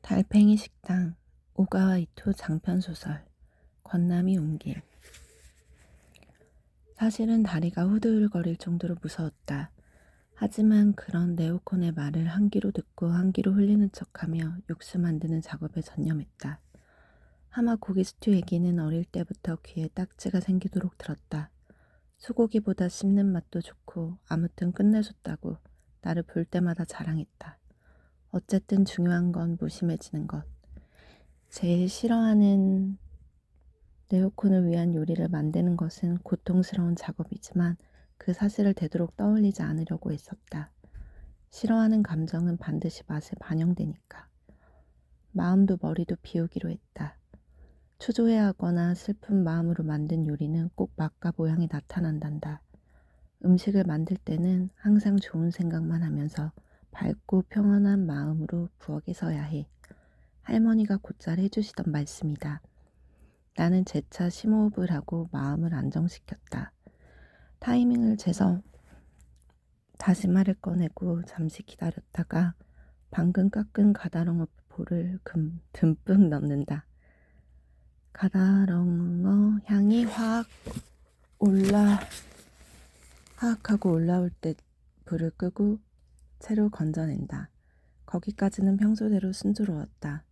달팽이 식당, 오가와 이토 장편소설, 권나미 옮길. 사실은 다리가 후들거릴 정도로 무서웠다. 하지만 그런 네오콘의 말을 한 귀로 듣고 한 귀로 흘리는 척하며 육수 만드는 작업에 전념했다. 하마 고기 스튜 얘기는 어릴 때부터 귀에 딱지가 생기도록 들었다. 소고기보다 씹는 맛도 좋고 아무튼 끝내줬다고 나를 볼 때마다 자랑했다. 어쨌든 중요한 건 무심해지는 것. 제일 싫어하는 네오콘을 위한 요리를 만드는 것은 고통스러운 작업이지만 그 사실을 되도록 떠올리지 않으려고 했었다. 싫어하는 감정은 반드시 맛에 반영되니까. 마음도 머리도 비우기로 했다. 초조해하거나 슬픈 마음으로 만든 요리는 꼭 맛과 모양이 나타난단다. 음식을 만들 때는 항상 좋은 생각만 하면서 밝고 평안한 마음으로 부엌에 서야 해. 할머니가 곧잘 해주시던 말씀이다. 나는 재차 심호흡을 하고 마음을 안정시켰다. 타이밍을 재서 다시마를 꺼내고 잠시 기다렸다가 방금 깎은 가다롱어 포를 듬뿍 넣는다. 가다롱어 향이 화학하고 올라올 때 불을 끄고 채로 건져낸다. 거기까지는 평소대로 순조로웠다.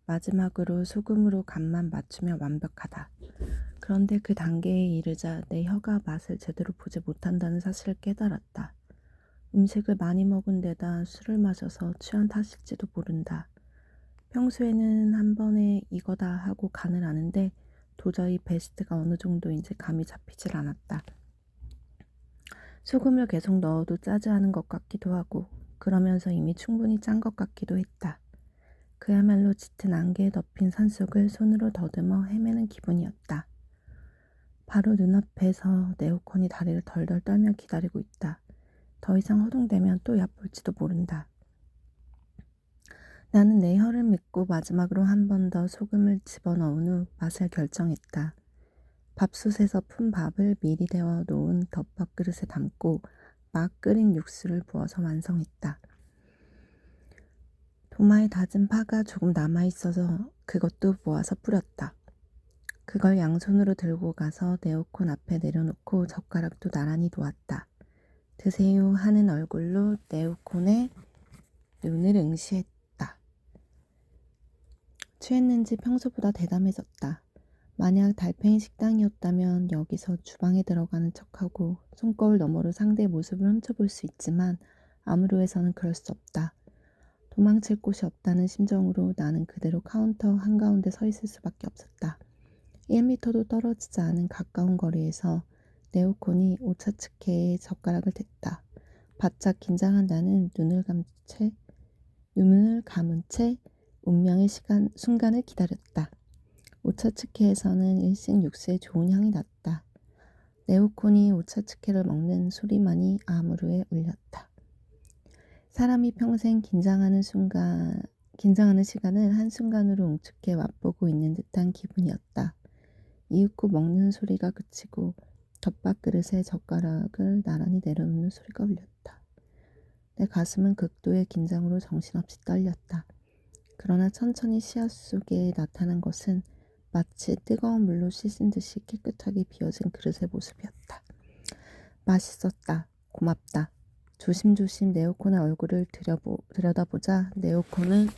마지막으로 소금으로 간만 맞추면 완벽하다. 그런데 그 단계에 이르자 내 혀가 맛을 제대로 보지 못한다는 사실을 깨달았다. 음식을 많이 먹은 데다 술을 마셔서 취한 탓일지도 모른다. 평소에는 한 번에 이거다 하고 간을 아는데 도저히 베스트가 어느 정도인지 감이 잡히질 않았다. 소금을 계속 넣어도 짜지 않은 것 같기도 하고 그러면서 이미 충분히 짠 것 같기도 했다. 그야말로 짙은 안개에 덮인 산속을 손으로 더듬어 헤매는 기분이었다. 바로 눈앞에서 네오콘이 다리를 덜덜 떨며 기다리고 있다. 더 이상 허둥대면 또 얕볼지도 모른다. 나는 내 혀를 믿고 마지막으로 한 번 더 소금을 집어넣은 후 맛을 결정했다. 밥솥에서 푼 밥을 미리 데워 놓은 덮밥 그릇에 담고 막 끓인 육수를 부어서 완성했다. 도마에 다진 파가 조금 남아있어서 그것도 모아서 뿌렸다. 그걸 양손으로 들고 가서 네오콘 앞에 내려놓고 젓가락도 나란히 놓았다. 드세요 하는 얼굴로 네오콘의 눈을 응시했다. 취했는지 평소보다 대담해졌다. 만약 달팽이 식당이었다면 여기서 주방에 들어가는 척하고 손거울 너머로 상대의 모습을 훔쳐볼 수 있지만 아무로에서는 그럴 수 없다. 도망칠 곳이 없다는 심정으로 나는 그대로 카운터 한가운데 서 있을 수밖에 없었다. 1미터도 떨어지지 않은 가까운 거리에서 네오콘이 오차츠케에 젓가락을 댔다. 바짝 긴장한 나는 눈을 감은 채 운명의 순간을 기다렸다. 오차츠케에서는 일식 육수에 좋은 향이 났다. 네오콘이 오차츠케를 먹는 소리만이 아무르에 울렸다. 사람이 평생 긴장하는 시간을 한순간으로 웅축해 맛보고 있는 듯한 기분이었다. 이윽고 먹는 소리가 그치고 덮밥 그릇에 젓가락을 나란히 내려놓는 소리가 울렸다. 내 가슴은 극도의 긴장으로 정신없이 떨렸다. 그러나 천천히 씨앗 속에 나타난 것은 마치 뜨거운 물로 씻은 듯이 깨끗하게 비워진 그릇의 모습이었다. 맛있었다. 고맙다. 조심조심 네오콘의 얼굴을 들여다보자 네오콘은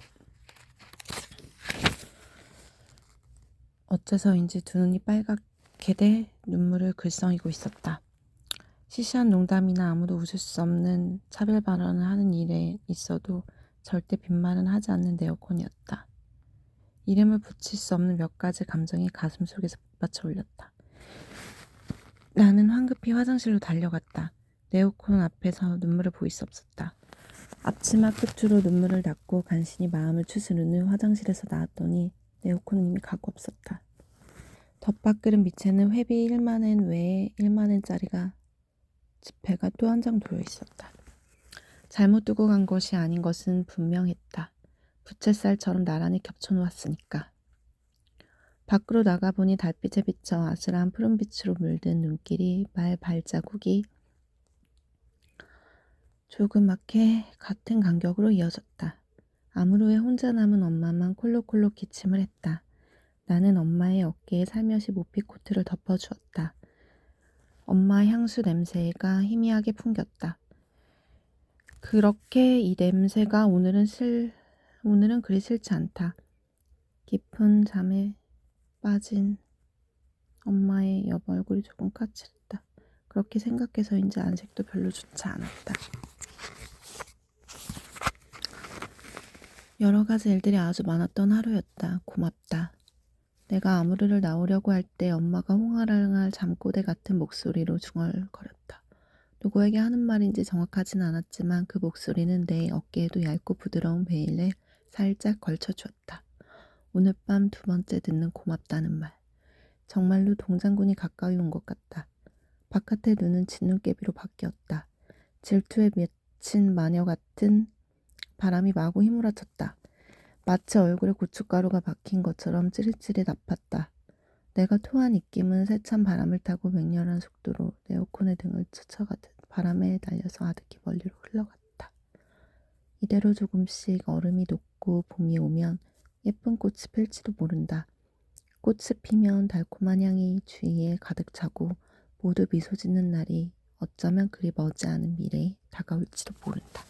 어째서인지 두 눈이 빨갛게 돼 눈물을 글썽이고 있었다. 시시한 농담이나 아무도 웃을 수 없는 차별 발언을 하는 일에 있어도 절대 빈말은 하지 않는 네오콘이었다. 이름을 붙일 수 없는 몇 가지 감정이 가슴 속에서 북받쳐 올렸다. 나는 황급히 화장실로 달려갔다. 네오콘 앞에서 눈물을 보일 수 없었다. 앞치마 끝으로 눈물을 닦고 간신히 마음을 추스른 후 화장실에서 나왔더니 네오콘은 이미 가고 없었다. 덮밥 그릇 밑에는 회비 1만엔 외에 1만엔짜리가 지폐가 또 한 장 놓여 있었다. 잘못 두고 간 것이 아닌 것은 분명했다. 부채살처럼 나란히 겹쳐놓았으니까. 밖으로 나가보니 달빛에 비쳐 아슬한 푸른빛으로 물든 눈길이 발자국이 조그맣게 같은 간격으로 이어졌다. 아무로의 혼자 남은 엄마만 콜록콜록 기침을 했다. 나는 엄마의 어깨에 살며시 모피 코트를 덮어주었다. 엄마 향수 냄새가 희미하게 풍겼다. 그렇게 이 냄새가 오늘은 그리 싫지 않다. 깊은 잠에 빠진 엄마의 얼굴이 조금 까칠했다. 그렇게 생각해서인지 안색도 별로 좋지 않았다. 여러 가지 일들이 아주 많았던 하루였다. 고맙다. 내가 아무르를 나오려고 할 때 엄마가 홍아랑할 잠꼬대 같은 목소리로 중얼거렸다. 누구에게 하는 말인지 정확하진 않았지만 그 목소리는 내 어깨에도 얇고 부드러운 베일에 살짝 걸쳐주었다. 오늘 밤 두 번째 듣는 고맙다는 말. 정말로 동장군이 가까이 온 것 같다. 바깥의 눈은 진눈깨비로 바뀌었다. 질투에 미친 마녀 같은 바람이 마구 휘몰아쳤다. 마치 얼굴에 고춧가루가 박힌 것처럼 찌릿찌릿 아팠다. 내가 토한 입김은 세찬 바람을 타고 맹렬한 속도로 네오콘의 등을 스쳐가듯 바람에 날려서 아득히 멀리로 흘러갔다. 이대로 조금씩 얼음이 녹고 봄이 오면 예쁜 꽃이 필지도 모른다. 꽃이 피면 달콤한 향이 주위에 가득 차고 모두 미소 짓는 날이 어쩌면 그리 머지 않은 미래에 다가올지도 모른다.